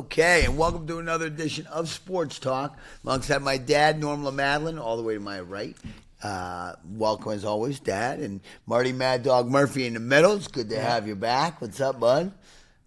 Okay, and welcome to another edition of Sports Talk. Alongside my dad, Norm LaMadeline, all the way to my right. Welcome as always, Dad, and Marty Mad Dog Murphy in the middle. It's good to have you back. What's up, bud?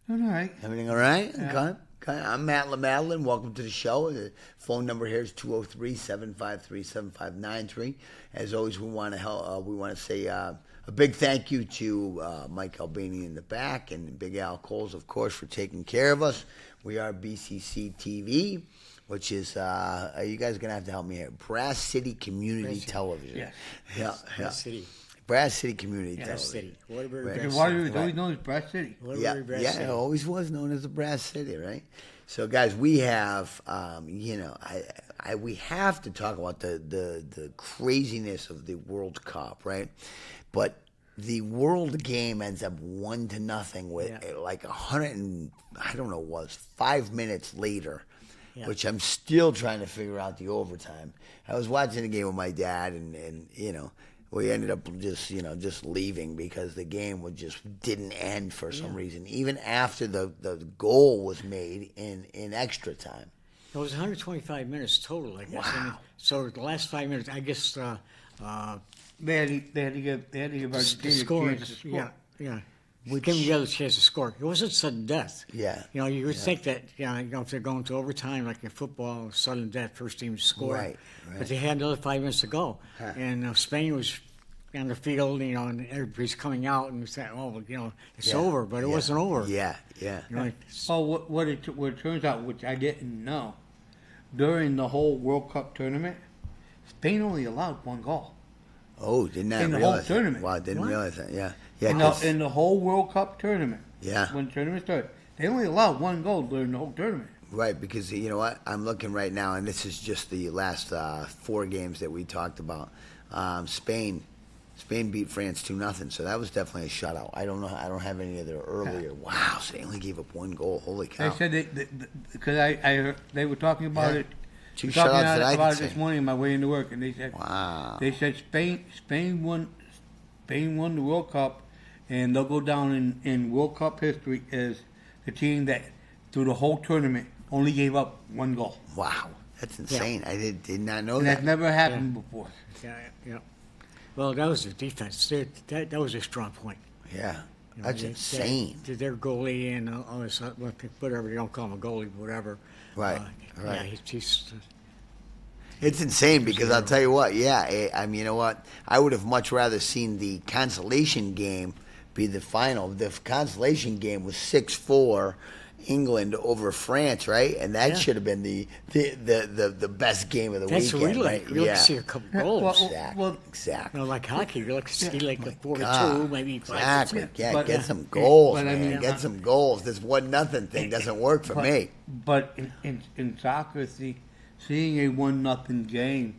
Doing all right. Everything all right? Yeah. Okay. I'm Matt LaMadeline. Welcome to the show. The phone number here is 203-753-7593. As always, we want to help. We want to say a big thank you to Mike Albani in the back and Big Al Coles, of course, for taking care of us. We are BCC TV, which is, you guys are going to have to help me here, Brass City Community Television. Yes. Yeah. Brass City. Brass City Community Brass Television. City. Waterbury, Right. Brass Water City. was always known as Brass City. Waterbury, Brass Yeah, City. it always was known as the Brass City, right? So, guys, we have, we have to talk about the craziness of the World Cup, right? But the World game ends up 1-0 with like 5 minutes later, which I'm still trying to figure out the overtime. I was watching the game with my dad, and we ended up just leaving because the game didn't end for some reason, even after the goal was made in extra time. It was 125 minutes total, I guess. Wow. I mean, so the last 5 minutes, I guess, They had to give Argentina a scoring. chance to score. Yeah. We gave them the other chance to score. It wasn't sudden death. Yeah. You would think that, if they're going to overtime, like in football, sudden death, first team to score. Right. But they had another 5 minutes to go. Huh. And Spain was on the field, and everybody's coming out and saying, it's over. But it wasn't over. Yeah. Oh, what it turns out, which I didn't know, during the whole World Cup tournament, Spain only allowed one goal. Oh, did not In the realize whole tournament. That. Wow, didn't What? realize that. Yeah. In the whole World Cup tournament, Yeah. when the tournament started, they only allowed one goal during the whole tournament. Right, because you know what? I'm looking right now, and this is just the last 4 games that we talked about. Spain beat France 2-0, so that was definitely a shutout. I don't know. I don't have any of their earlier. Wow, so they only gave up 1 goal. Holy cow! They said because I heard they were talking about Yeah. it. 2 Talking shutouts that I about could it this say. morning on my way into work, and they said, Wow. Spain won the World Cup, and they'll go down in World Cup history as the team that through the whole tournament only gave up 1 goal, Wow, that's insane. I did not know and that. that's never happened before. Yeah. Well, that was their defense. That was their strong point. Yeah, You know, that's they- insane. Their goalie and all this, whatever, you don't call him a goalie, but whatever. Right. Yeah, he's It's insane because I'll tell you what. Yeah, I mean, you know what? I would have much rather seen the consolation game be the final. The consolation game was 6-4 England over France, right? And that should have been the best game of the that's weekend, really right? you like to see a couple goals. Exactly. Like hockey, you like to see like a 4-2, God, maybe 5-2. exactly. Yeah, But- get some goals, but I man. mean, Get some goals. This 1-0 thing doesn't work for me. But in soccer, seeing a 1-0 game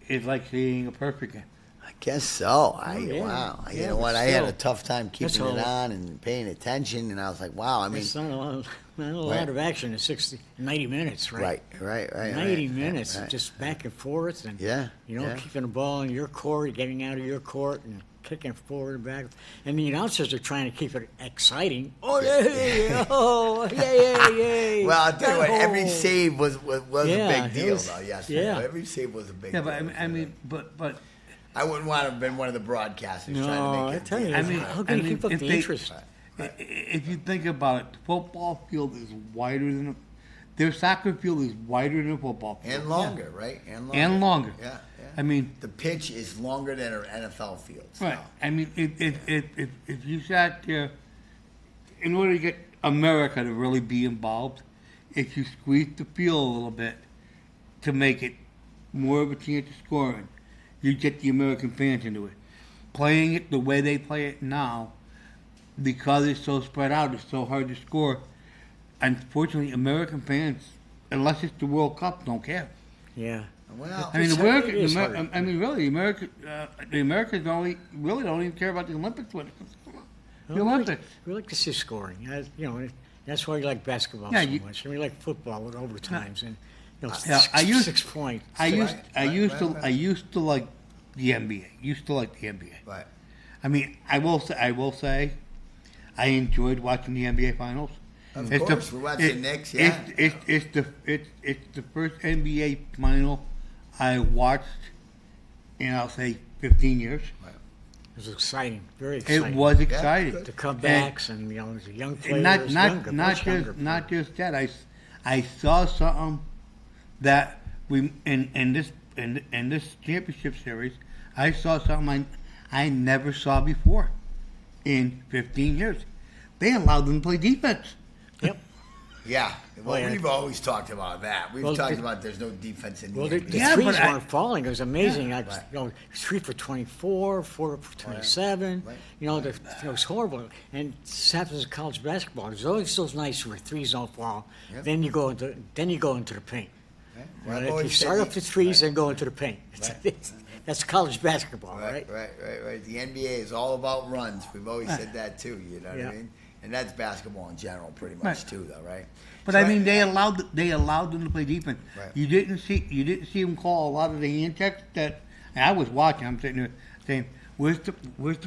is like seeing a perfect game. I guess so. yeah. Wow. You Yeah, know what? but I had a still, tough time keeping that's it all- on and paying attention, and I was like, wow. I mean, It's not a lot Right. of action in 90 minutes, right? right. 90 minutes, right. just back and forth, and Yeah, yeah. keeping the ball in your court, getting out of your court, and kicking forward and back. And the announcers are trying to keep it exciting. Oh yeah, oh yeah. Well, I'll tell you what. Every Oh. save was Yeah, a big it deal, was- though. Yes, yeah. every save was a big Yeah, deal. but I mean, but I wouldn't want to have been one of the broadcasters No, trying to I make it. tell you, I mean, how can you keep up if the they- interest? if you think about it, the football field is wider than their soccer field is wider than a football field. And longer, right? And longer. Yeah. I mean, The pitch is longer than an NFL field. So. right. I mean, if you sat there, in order to get America to really be involved, if you squeeze the field a little bit to make it more of a chance of scoring, you get the American fans into it. Playing it the way they play it now, because it's so spread out, it's so hard to score. Unfortunately, American fans, unless it's the World Cup, don't care. Yeah. Well, I mean, It's- America. it is hard. I mean, really, the Americans don't even care about the Olympics when it comes to the Olympics. We like to see scoring. That's why we like basketball Yeah, so you- much. And we like football with overtimes and Yeah, I used- 6 points. I used right. I used to like the NBA. Used to like the NBA. Right. I mean, I will say, I enjoyed watching the NBA finals. Of It's course, we watched the Knicks, yeah. It's the first NBA final I watched in, I'll say, 15 years. It was exciting, very exciting. It was exciting. good. The comebacks and the young players, And not just that. I saw something that we in this championship series. I saw something I never saw before in 15 years. They allowed them to play defense. Yep. Yeah. Well, yeah. we've always talked about that. We've Well, talked the- about there's no defense in the Well, the NBA. Yeah, threes but I- weren't falling. It was amazing. Right. 3 for 24, 4 for 27. Right. It was horrible. And this happens in college basketball. It's always so nice where threes don't fall. Yep. Then you go into the paint. Right? Well, I've if always you said start the- off the threes right. and go into the paint. Right. That's college basketball, right? Right. The NBA is all about runs. We've always said that too. You know what Yeah. I mean? And that's basketball in general, pretty much Right. too, though, right? But So I mean, they allowed them to play defense. Right. You didn't see them call a lot of the hand checks that. And I was watching. I'm sitting there saying, "Where's the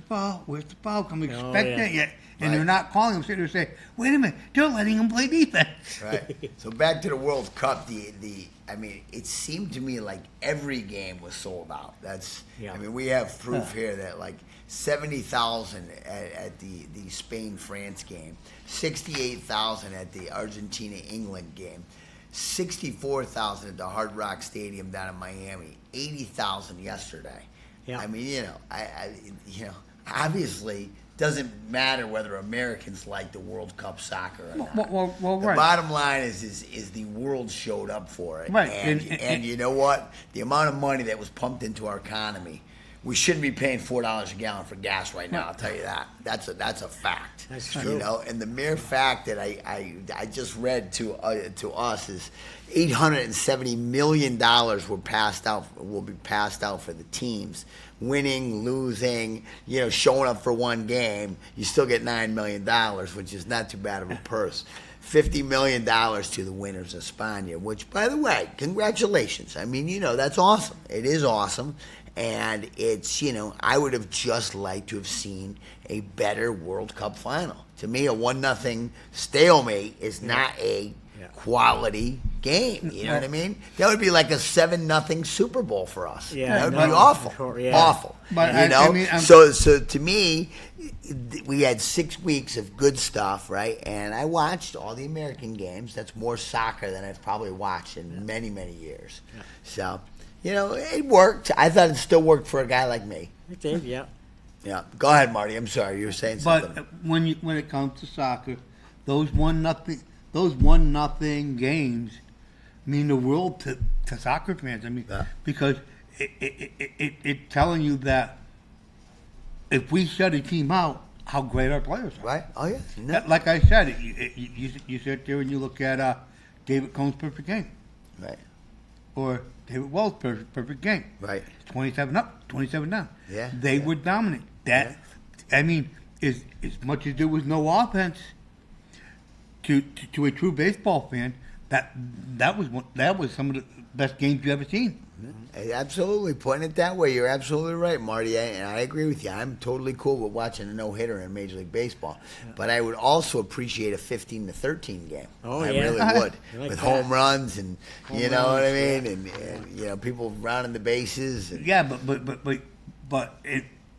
foul? Where's the foul? I'm expecting yeah. it yet." And Right. they're not calling. I'm sitting there saying, "Wait a minute, they're letting them play defense." Right. So back to the World Cup. I mean, it seemed to me like every game was sold out. Yeah. I mean, we have proof here that like 70,000 at the Spain-France game, 68,000 at the Argentina-England game, 64,000 at the Hard Rock Stadium down in Miami, 80,000 yesterday. Yeah. I mean, obviously doesn't matter whether Americans like the World Cup soccer or not. Well, The right. bottom line is the world showed up for it. Right, And, and- you know what? The amount of money that was pumped into our economy, we shouldn't be paying $4 a gallon for gas right now. I'll tell you that. That's a fact. That's You true. know, and the mere fact that I just read to us is $870 million will be passed out for the teams. Winning, losing, showing up for one game, you still get $9 million, which is not too bad of a purse. $50 million to the winners of Spania, which, by the way, congratulations. I mean, that's awesome. It is awesome. And it's, I would have just liked to have seen a better World Cup final. To me, a 1-0 stalemate is not a quality game. You know what I mean? That would be like a 7-0 Super Bowl for us. Yeah, That would no, be awful. sure, yeah. Awful. But you I mean, so to me, we had 6 weeks of good stuff, right? And I watched all the American games. That's more soccer than I've probably watched in many, many years. Yeah. So, it worked. I thought it still worked for a guy like me. It did, yeah. Yeah. Go ahead, Marty. I'm sorry. You were saying something. But when it comes to soccer, those 1-0 games mean the world to soccer fans. I mean, Yeah. because it's telling you that if we shut a team out, how great our players are. Right? Oh, yeah. No. Like I said, you sit there and you look at David Cohn's perfect game, Right. or David Wells' perfect game. Right. 27 up, 27 down. Yeah, They yeah. were dominant. That, I mean, as much as there was no offense, to a true baseball fan, that was some of the best games you ever seen. Absolutely. Putting it that way, you're absolutely right, Marty. And I agree with you. I'm totally cool with watching a no-hitter in Major League Baseball. But I would also appreciate a 15-13 game. Oh, I yeah. really would. You like with that. home runs and, you know what I runs, mean? And people rounding the bases. And, Yeah, but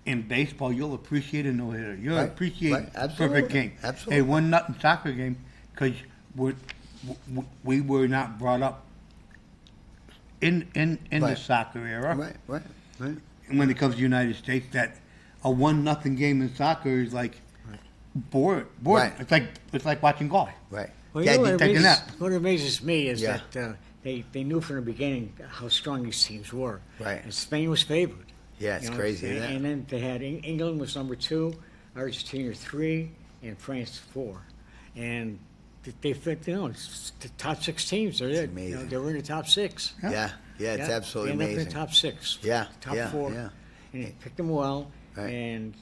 in baseball, you'll appreciate a no-hitter. You'll Right, appreciate right. a Absolutely. perfect game. Absolutely. A 1-0 soccer game, because we were not brought up in the Right. soccer era. right. And when it comes to the United States, that a 1-0 game in soccer is like boring. Right. It's like watching golf. Right. Well, Yeah, what, taking amazes, that. what amazes me is Yeah. that they knew from the beginning how strong these teams were. Right. And Spain was favored. Yeah, it's crazy, And, isn't it? and then they had England was number 2, Argentina 3, and France 4. And they fit, it's the top 6 teams. They're amazing. they were in the top 6. Yeah, it's absolutely they ended up in amazing. the top 6. Yeah, top yeah, 4. yeah. And they picked them well. Right. And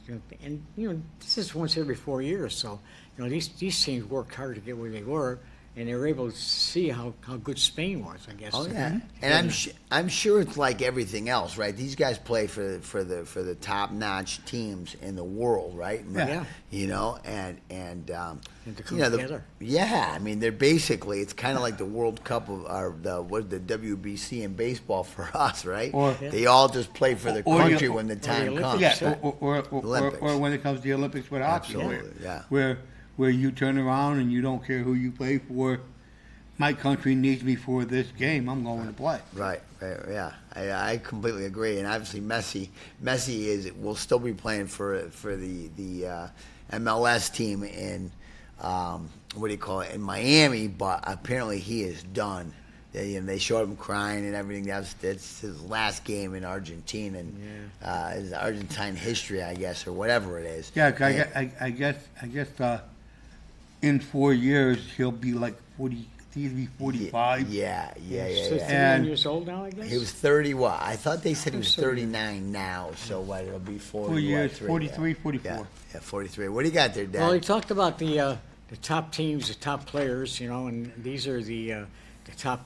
this is once every 4 years. So these teams worked hard to get where they were. and they were able to see how good Spain was, I guess. Oh yeah, and I'm sure it's like everything else, right? These guys play for the top notch teams in the world, right? Yeah. You know, and to come you know, together. yeah, I mean they're basically it's kind of like the World Cup of or the WBC in baseball for us, right? Or- they all just play for the Or country you- when the the time Olympics. comes. Yeah, Olympics. or when it comes to the Olympics with hockey, Absolutely, yeah. where you turn around and you don't care who you play for. My country needs me for this game. I'm going to play. Right, yeah, I completely agree, and obviously Messi will still be playing for the MLS team in what do you call it in Miami, but apparently he is done. They showed him crying and everything. That's his last game in Argentina and his Argentine history, I guess, or whatever it is. Yeah, And- I guess in 4 years he'll be like 40. He'll be 45. Yeah. So 31 And- years old now, I guess? He was 30. What? I thought they said he was So- 39 now. So what? It'll be 40. 4 years, 43, 43, yeah. 44. Yeah, 43. What do you got there, Dad? Well, he talked about the top teams, the top players, you know, and these are the top,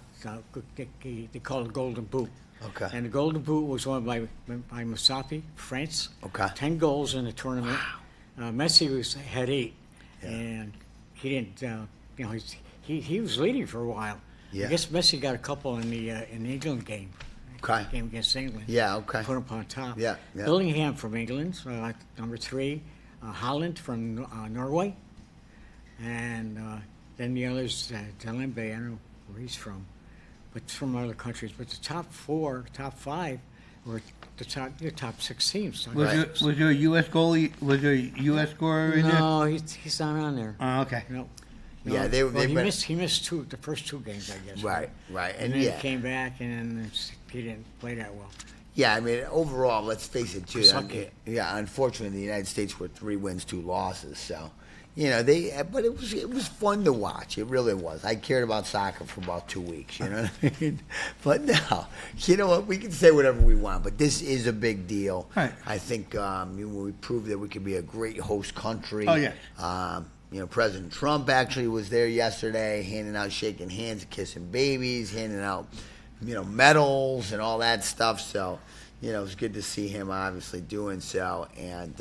they call it Golden Boot. Okay. And the Golden Boot was won by Musafi, France. Okay. 10 goals in the tournament. Messi had 8. Yeah. And he didn't, you know, he was leading for a while. Yeah. I guess Messi got a couple in the England game. Okay. Game against England. Yeah, okay. Put him on top. Yeah, yeah. Billingham from England, number 3. Holland from Norway. And then the others, Delembe, I don't know where he's from, but from other countries. But the top 4, top 5 were the top 6 teams. Was there a U.S. goalie? Was there a U.S. scorer in there? No, he's not on there. Okay. No. Yeah, No. they- Well, they've he been- missed the first 2 games, I guess. Right. And And then yeah. he came back, and then he didn't play that well. Yeah, I mean, overall, let's face it, too. Sucky. Yeah, unfortunately, the United States were 3 wins, 2 losses. So, you know, but it was fun to watch. It really was. I cared about soccer for about 2 weeks, you know what I mean? But now, you know what? We can say whatever we want, but this is a big deal. Right. I think we proved that we could be a great host country. Oh, yes. You know, President Trump actually was there yesterday, handing out, shaking hands, kissing babies, handing out, you know, medals and all that stuff. So, you know, it's good to see him obviously doing so. And,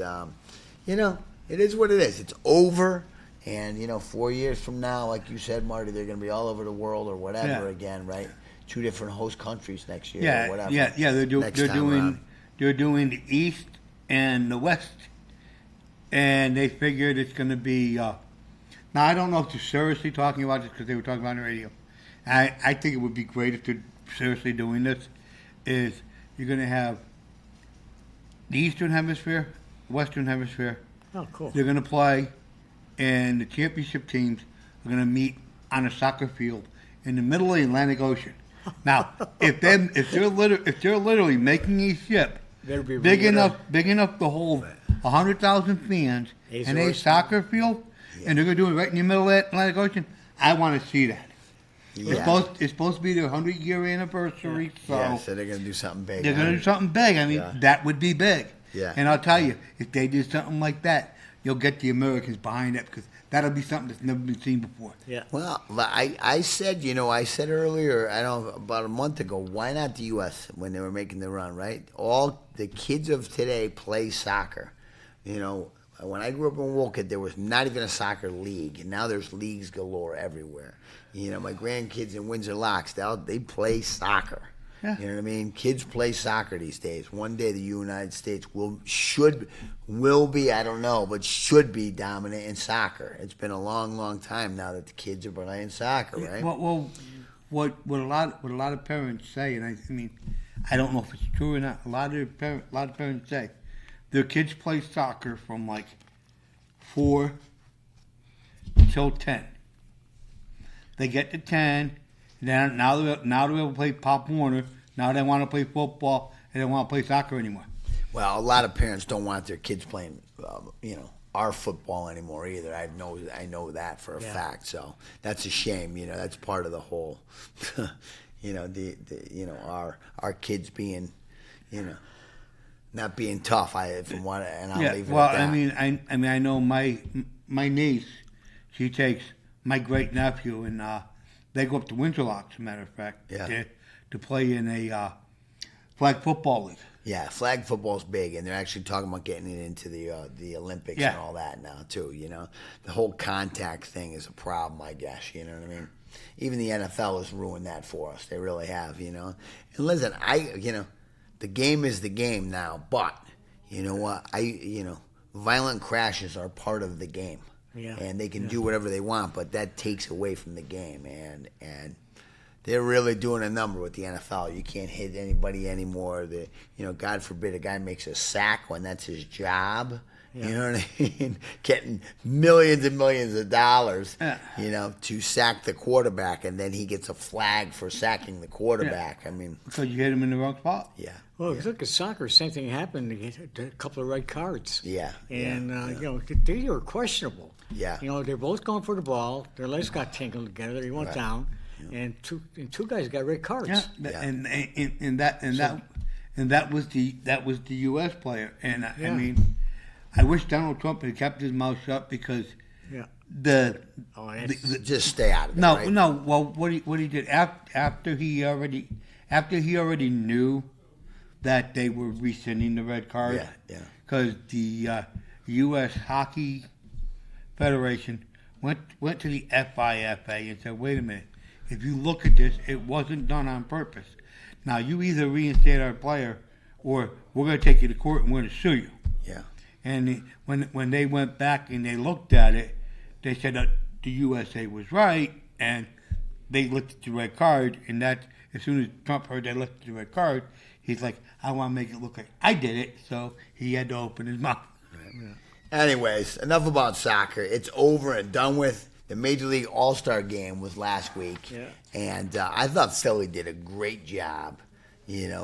you know, it is what it is. It's over. And, you know, 4 years from now, like you said, Marty, they're going to be all over the world or whatever Yeah. again, right? 2 different host countries next year Yeah, or whatever. yeah. next time around. They're doing the East and the West, and they figured it's going to be. Now I don't know if they're seriously talking about this because they were talking about it on the radio. I think it would be great if they're seriously doing this. Is you're going to have the Eastern Hemisphere, Western Hemisphere. Oh, cool. They're going to play, and the championship teams are going to meet on a soccer field in the middle of the Atlantic Ocean. Now, if they're literally making a ship Better be big really enough to hold 100,000 fans in a Azores. soccer field, and they're going to do it right in the middle of the Atlantic Ocean, I want to see that. Yeah. It's supposed to be their 100-year anniversary, so Yeah, so they're going to do something big. they're going to huh? do something big. I mean, Yeah. that would be big. Yeah. And I'll tell you, if they did something like that, you'll get the Americans behind it because that'll be something that's never been seen before. Yeah. Well, I said, you know, I said earlier, I don't know, about a month ago, why not the U.S. when they were making the run, right? All the kids of today play soccer. You know, when I grew up in Wolcott, there was not even a soccer league, and now there's leagues galore everywhere. You know, my grandkids in Windsor Locks, they play soccer. Yeah. You know what I mean? Kids play soccer these days. One day the United States will be, I don't know, but should be dominant in soccer. It's been a long, long time now that the kids are playing soccer, right? Well, what a lot of parents say, and I mean, I don't know if it's true or not. A lot of parents say their kids play soccer from like 4 till 10. They get to 10, and then now they're able to play Pop Warner. Now they want to play football, and they don't want to play soccer anymore. Well, a lot of parents don't want their kids playing, you know, our football anymore either. I know that for a fact. So that's a shame. You know, that's part of the whole. You know, our kids being, you know, not being tough. I'll leave it Well, at that. I mean, I know my niece. She takes my great nephew, and they go up to Windsor Locks, as a matter of fact, Yeah. to play in a flag football league. Yeah, flag football's big, and they're actually talking about getting it into the Olympics Yeah. and all that now too. You know, the whole contact thing is a problem, I guess. You know what I mean? Even the NFL has ruined that for us. They really have. You know, and listen, the game is the game now, but you know what? Violent crashes are part of the game, Yeah. and they can do whatever they want, but that takes away from the game, and they're really doing a number with the NFL. You can't hit anybody anymore. God forbid a guy makes a sack when that's his job. Yeah. You know what I mean? Getting millions and millions of dollars, Yeah. to sack the quarterback, and then he gets a flag for sacking the quarterback. I mean, Because you hit him in the wrong spot. yeah. Well, if you look at soccer, same thing happened. You get a couple of red cards. Yeah, And, yeah. they were questionable. Yeah. They're both going for the ball. Their legs got tangled together. He went Right. down. And two guys got red cards. Yeah, Yeah. and that was the U.S. player, and I Yeah. mean, I wish Donald Trump had kept his mouth shut because Yeah. the Just stay out of it. no right? no well what he did after he already knew that they were rescinding the red card. Yeah. Because the U.S. Hockey Federation went to the FIFA and said, wait a minute, if you look at this, it wasn't done on purpose. Now you either reinstate our player, or we're going to take you to court and we're going to sue you. Yeah. And when they went back and they looked at it, they said that the USA was right, and they looked at the red card, and that as soon as Trump heard they looked at the red card, he's like, I want to make it look like I did it, so he had to open his mouth. Anyways, enough about soccer. It's over and done with. The Major League All-Star Game was last week, Yeah. and I thought Philly did a great job, Yeah.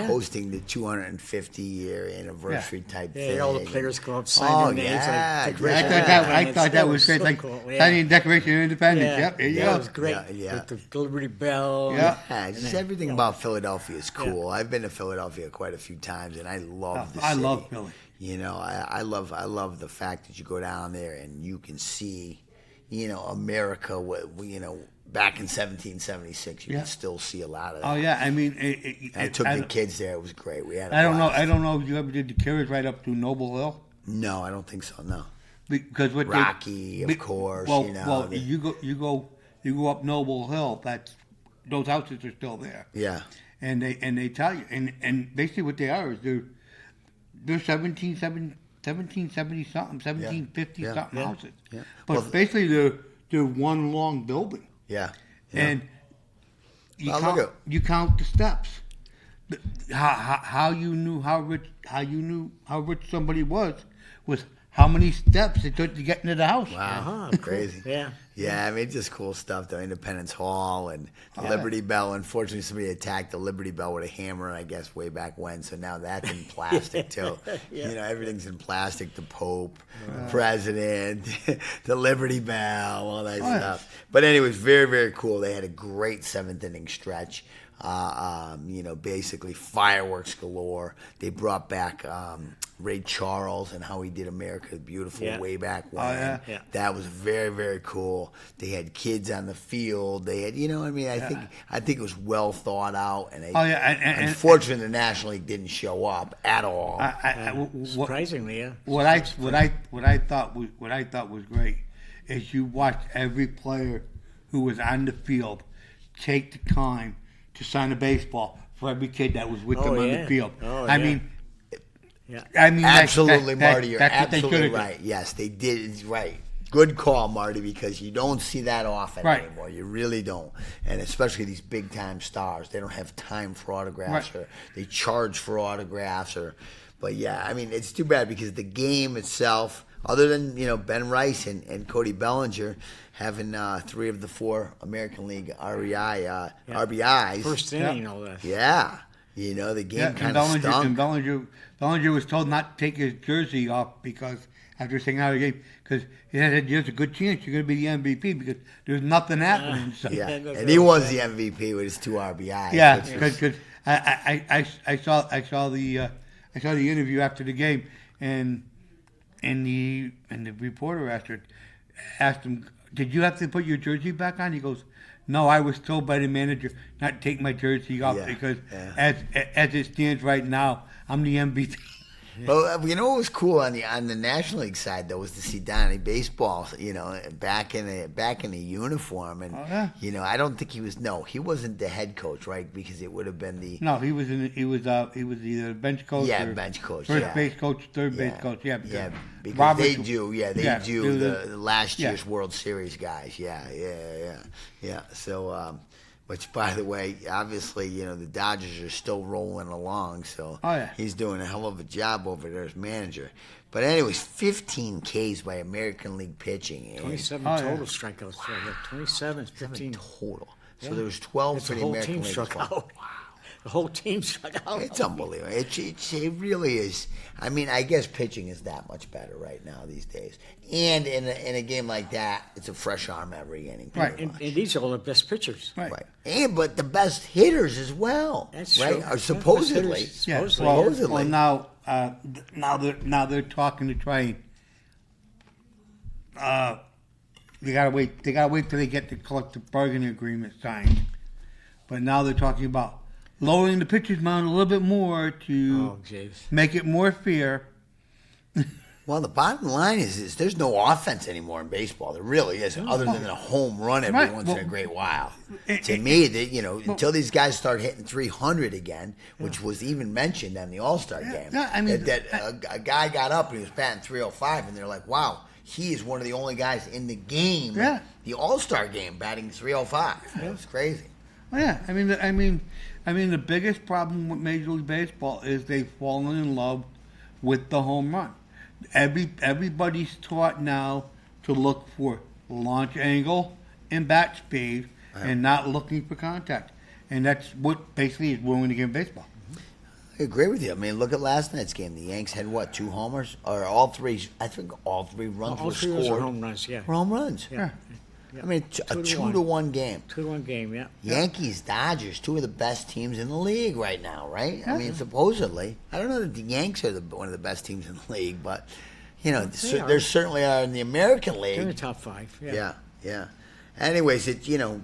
hosting the 250-year anniversary type Yeah, thing. all the players go up, sign their names. yeah, Like, great. I thought that was great, so like cool. Yeah. signing Declaration of Independence. Yeah, Yep, there you yeah, go. it was great. Yeah. With the Liberty Bell. Yeah. Yeah, just everything about Philadelphia is cool. I've been to Philadelphia quite a few times, and I love the I city. love Philly. I love the fact that you go down there and you can see, America. Back in 1776, you Yeah. can still see a lot of that. Oh yeah, I mean, I took the kids there. It was great. We had. I don't know if you ever did the carriage ride up to Noble Hill. No, I don't think so. No. Because what Rocky, of course, the- you go up Noble Hill. Those houses are still there, Yeah. and they tell you, and basically what they are is they're 1770 something, 1750 Yeah. something Yeah. houses, Yeah. but Well, basically they're one long building, Yeah. and Well, look you count the steps. How you knew how rich somebody was how many steps it took to get into the house. Wow. Crazy. Yeah. Yeah, I mean, just cool stuff, though. Independence Hall and the Liberty Bell. Unfortunately, somebody attacked the Liberty Bell with a hammer, I guess, way back when. So now that's in plastic, too. Everything's in plastic. The Pope, the President, the Liberty Bell, all that stuff. But anyways, very, very cool. They had a great seventh inning stretch. Basically fireworks galore. They brought back Ray Charles and how he did America the Beautiful way back when. yeah. Yeah. That was very, very cool. They had kids on the field. They had, I think it was well thought out. And unfortunately, the National League didn't show up at all. Surprisingly, yeah. What I thought was great is you watched every player who was on the field take the time to sign a baseball for every kid that was with them on the field. Oh, I yeah. mean, Yeah. Absolutely, Marty. You're that's what they absolutely should've done. right. Yes, they did. It's right. Good call, Marty, because you don't see that often Right. anymore. You really don't. And especially these big time stars, they don't have time for autographs, Right. or they charge for autographs, but yeah, I mean, it's too bad because the game itself, other than Ben Rice and Cody Bellinger having 3 of the 4 American League RBIs. First inning, all that. Yeah. The game and kind of stunk. Bellinger was told not to take his jersey off because after staying out of the game, because he said there's a good chance you're going to be the MVP because there's nothing happening. So. Yeah, That's and he what was the MVP with his 2 RBIs. Yeah, which was- because I saw the interview after the game, and the reporter asked her, asked him, "Did you have to put your jersey back on?" He goes, "No, I was told by the manager not to take my jersey off Yeah, because yeah. as it stands right now, I'm the MVP." Well, you know what was cool on the National League side though was to see Donnie Baseball, back in a uniform, and Oh, yeah. I don't think he wasn't the head coach, right? Because it would have been the No, he was either bench coach or bench coach, first yeah. base coach, third base coach. Yeah, Because Robert- they do the last yeah. year's World Series guys, yeah. So, which by the way, obviously, the Dodgers are still rolling along, so Oh, yeah. he's doing a hell of a job over there as manager. But anyways, 15 Ks by American League pitching, and 27 Oh, yeah. total strikeouts. Right here. 27, 15. total. So Yeah. there was 12 It's for the the whole American team League. struck as well. out. The whole team struck out. It's unbelievable. It really is. I mean, I guess pitching is that much better right now these days. And in a game like that, it's a fresh arm every inning. Right. pretty And, much. and these are all the best pitchers. Right. Right. But the best hitters as well. That's right? true. Or Yeah, best supposedly. hitters. Yeah. Supposedly. Well, Supposedly. now they're talking to try and they gotta wait till they get the collective bargaining agreement signed. But now they're talking about lowering the pitcher's mound a little bit more to Oh, jeez. make it more fair. Well, the bottom line is there's no offense anymore in baseball. There really isn't, other than a home run every Right. once in a Well, great while. it- To it- me, until these guys start hitting 300 again, which was even mentioned on the All-Star game, yeah, I mean, that a guy got up and he was batting 305, and they're like, wow, he is one of the only guys in the game, Yeah. the All-Star game, batting 305. That was crazy. Well, yeah, I mean, the biggest problem with Major League Baseball is they've fallen in love with the home run. Everybody's taught now to look for launch angle and bat speed, and not looking for contact, and that's what basically is ruining the game of baseball. I agree with you. I mean, look at last night's game. The Yanks had what, 2 homers, or all three? I think all 3 runs All were three of those are scored. home runs, yeah. Were home runs. Yeah. I mean, a 2-1 game. 2-1 game, yeah. Yankees, Dodgers, 2 of the best teams in the league right now, right? I mean, supposedly. I don't know that the Yanks are one of the best teams in the league, but, They there are. certainly are in the American They're in the League. top 5, yeah. Yeah. Anyways,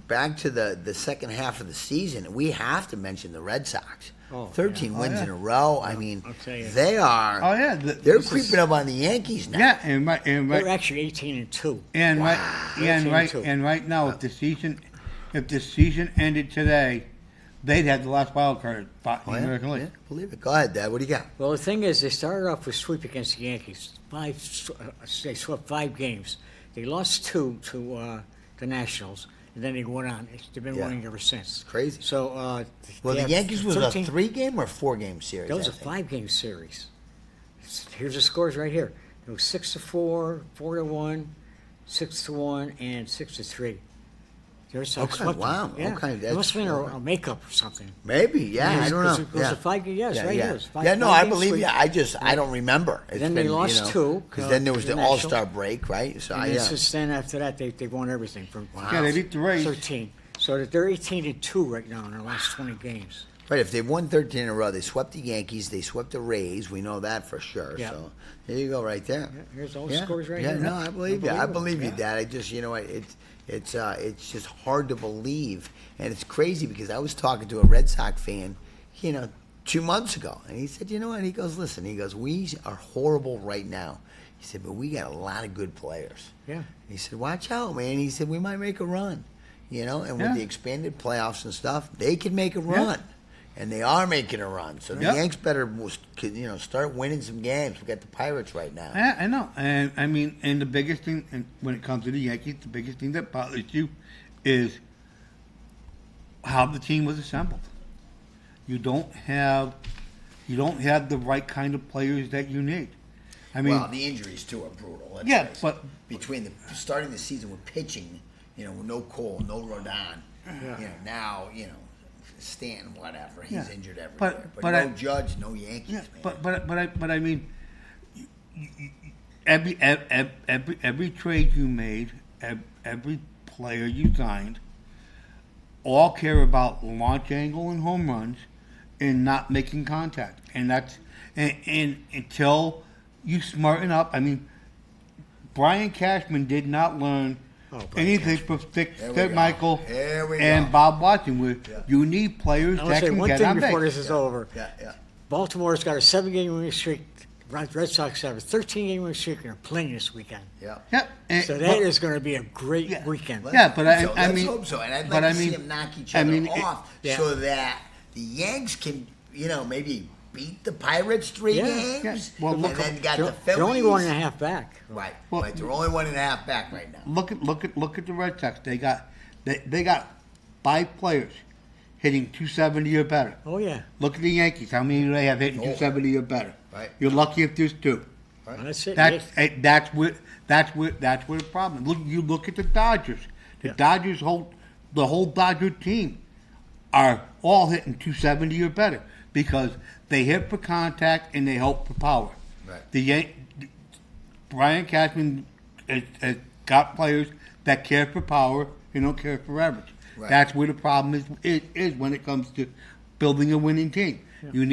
back to the second half of the season, we have to mention the Red Sox. Oh, 13 yeah. wins Oh, yeah. in a row. I mean, I'll tell you. they are. Oh yeah, They're creeping up on the Yankees now. yeah, and right, and They're right, actually 18-2. and right, yeah, and right, 18-2. and right now, if the season ended today, they'd have the last wild card spot in Oh, the yeah? American League. Yeah, believe it. Go ahead, Dad. What do you got? Well, the thing is, they started off with sweep against the Yankees. They swept 5 games. They lost 2 to the Nationals, and then they went on. They've been Yeah. winning ever since. Crazy. So, Well, they the have Yankees was 13 a 3-game or 4-game series. That was I a think. 5-game series. Here's the scores right here. It was 6-4, 4-1, 6-1, and 6-3. There's Okay, wow, Yeah. okay, It must have been okay. a makeup or something. Maybe, yeah, I don't know. It was a 5-game. Yes, yeah, right yeah. here. It's Yeah, no, 5 I game believe sweep. you. I don't remember. It's Then they lost 2, because then there was to the the All Nationals. Star break, right? So And I then since then, after that, they won everything from Yeah, they beat the Rays. 13. So that they're 18-2 right now in their last 20 games. right. If they won 13 in a row, they swept the Yankees, they swept the Rays. We know that for sure. Yeah. So there you go, right there. Yeah, here's all the Yeah, scores right yeah, here. no, I believe you. I Unbelievable. believe you, Yeah. Dad. I just, it's just hard to believe, and it's crazy because I was talking to a Red Sox fan, 2 months ago, and he said, you know what? He goes, listen. He goes, we are horrible right now. He said, but we got a lot of good players. Yeah. He said, watch out, man. He said, we might make a run, and with Yeah. the expanded playoffs and stuff, they can make a run. And they are making a run. So the Yep. Yanks better, start winning some games. We got the Pirates right now. Yeah, I know, and I mean, and the biggest thing, and when it comes to the Yankees, the biggest thing that bothers you is how the team was assembled. You don't have the right kind of players that you need. I mean, Well, the injuries too are brutal. Let's Yeah, face it. but- between starting the season with pitching, with no Cole, no Rodon, now Stanton, whatever, he's Yeah. injured everywhere. But- But, but no I- Judge, no Yankees, yeah, man. but I mean, every trade you made, every player you signed, all care about launch angle and home runs, and not making contact, and that's and until you smarten up. I mean, Brian Cashman did not learn Brian anything from Dick There we go. Michael There we and go. Bob Watson. Where Yeah. you need players I that want to say can one get thing on before base. this is over. Yeah. Baltimore's got a 7-game winning streak. Red Sox have a 13-game winning streak and are playing this weekend. Yeah. Yep. And- So but- that is going to be a great Yeah. weekend. Let's Yeah, but hope I- so. I Let's mean- hope so. And I'd but like I to mean- see them knock each I other mean, off yeah. so that the Yanks can, maybe beat the Pirates 3 Yeah. games, Yeah. Well, and look- then got the They're Phillies. only 1.5 back. Right. Well- right. They're only 1.5 back right now. Look at the Red Sox. They got 5 players hitting 270 or better. Oh, yeah. Look at the Yankees. How many do they have hitting Oh. 270 or better? Right. You're lucky if there's 2. That's it. That's where the problem. Look at the Dodgers. The Yeah. Dodgers the whole Dodger team are all hitting 270 or better because they hit for contact and they help for power. Right. Brian Cashman has got players that care for power and don't care for average. Right. That's where the problem is when it comes to building a winning team. You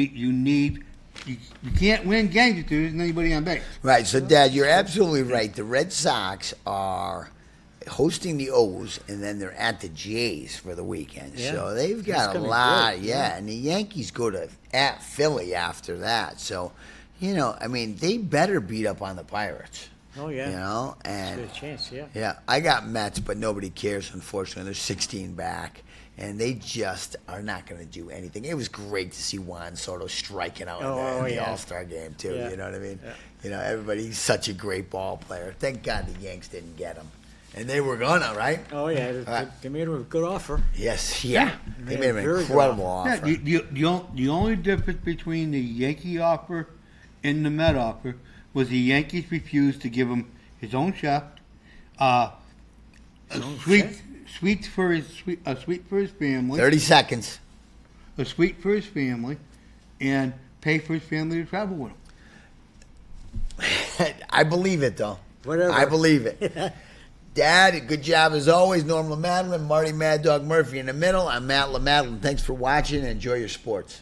can't win games if there isn't anybody on base. Right. So, Dad, you're absolutely right. The Red Sox are hosting the O's, and then they're at the Jays for the weekend. Yeah. So they've That's got a gonna be lot. great, Yeah. yeah. And the Yankees go at Philly after that. So, they better beat up on the Pirates. Oh, yeah. And Good chance, yeah. yeah, I got Mets, but nobody cares, unfortunately. They're 16 back, and they just are not going to do anything. It was great to see Juan Soto striking out in the yeah. All-Star game, too. Yeah. You know what I mean? Yeah. Everybody's such a great ball player. Thank God the Yanks didn't get him. And they were going to, right? Oh, yeah. They made him a good offer. Yes, yeah. They Yeah, made him an very good incredible Yeah, offer. the only difference between the Yankee offer and the Met offer was the Yankees refused to give him his own chef, a suite for his family, 30 seconds. a suite for his family, and pay for his family to travel with him. I believe it, though. Whatever. I believe it. Dad, good job as always. Norm LaMadeline, Marty Mad Dog Murphy in the middle. I'm Matt LaMadeline. Thanks for watching and enjoy your sports.